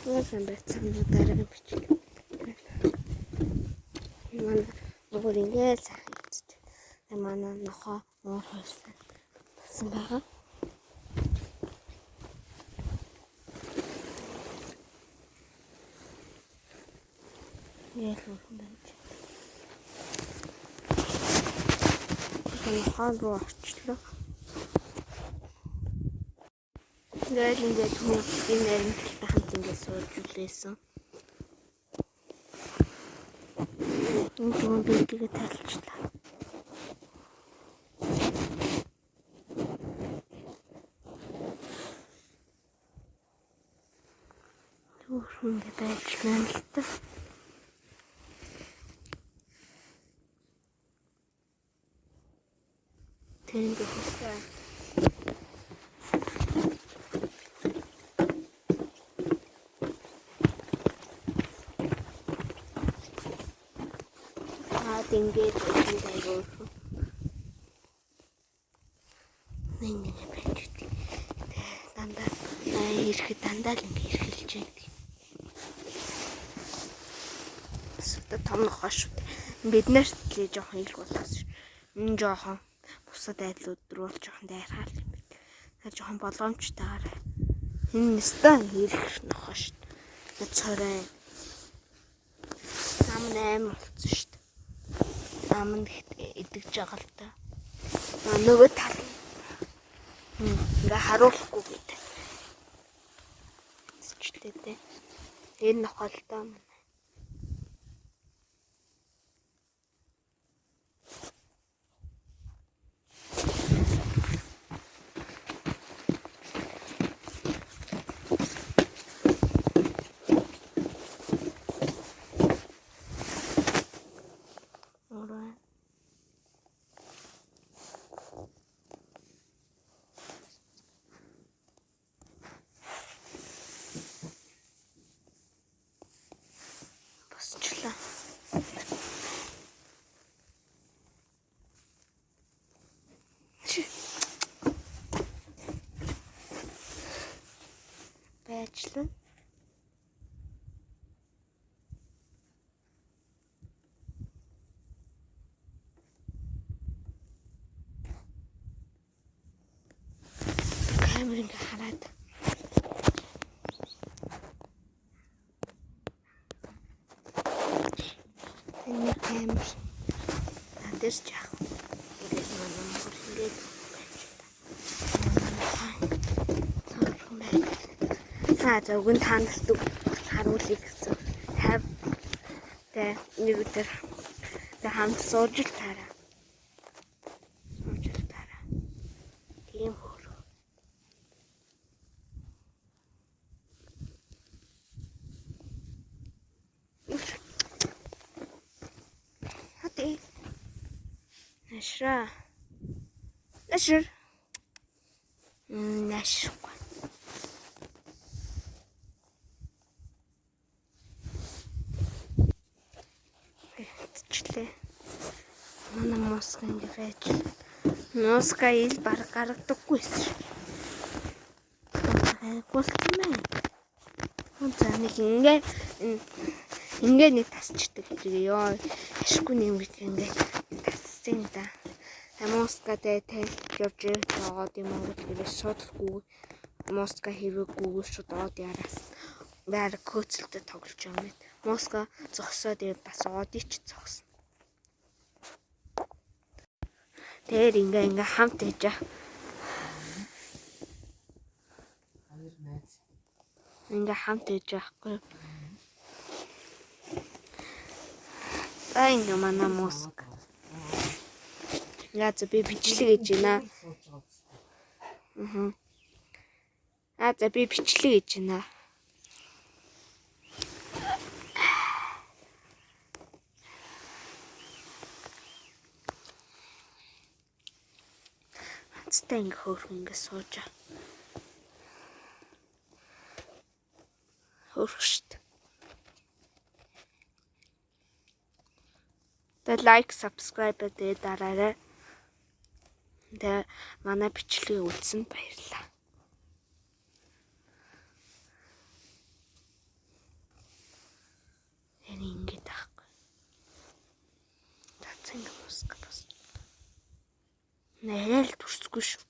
Уусан байсан дараа нь бичлээ. Манай нөгөө ингээд сайхан идэж. Манай нохоо уур хойсон. Тасан байгаа. Яах вэ? Нохоо руу орчлоо. Тэгээд ингээд түн энэ наримтлалтай хамт ингээд сууж үлээсэн. Энэ түн бэлтгээ тайлчлаа. Түн ингээд тайлчлаа л та. Тэнд хөсөө. Ингээд айгуу. Нэг байж үгүй. Дандаа ирэхэд дандаа л ингээд ирхэлж байдаг. Эсвэл том нохоо шүү. Бид нарт л жоохон ирэх болоос. Энэ жоохон бусад айдлууд руу жоохон дайрхаал юм байна. Тэр жоохон боломжтойгоор. Энэ нэстэ ирэх нохоо шүү. Цорой. Нам 8 болсон шүү. Аманд идэгж байгаа л та. Нөгөө тал. Ингээ харуулахгүй гэдэг. Цэцлээ дээ. Энэ нохолтой юм. Байчлаа. Камерыг хараад. Энэ камер. Надад яах вэ? Ингээд манай мөр ингээд зөвгөн танарт харуулъя гэсэн. Тэ нэг өдөр хамт сууж л таараа. Тийм хөрөө. Хатэ. Нашра. Нашр. Нашргүй. Манай моска ингэ байж. Моска ил баг гаргадаггүйсэн. Гултмаа. За нэг ингээ нэг тасчдаг гэдэг ёо. Ашгүй нэмэг ингээ тасцэн да. Моска тэ явж яваад юм уу гэдэг шодлохгүй. Моска хэрвэггүй шууд од яраас. Баар көөцөлтөд тоглож байгаа юм. Моска зогсоод бас одич зогсон. Тэр ингээ хамт ээж. Ингээ хамт ээж байхгүй. Ингээ манай Моска. Яа за би бичлэг гэж байна. За би бичлэг гэж байна. Цэцтэй ингээ хөөрхөн ингээ сууж. Хөөрхөшт. Тэ лайк, subscribe гэдэг дараарай. Тэ манай бичлэгийг үзсэнд баярлалаа. Арай л төрсгүй шүү.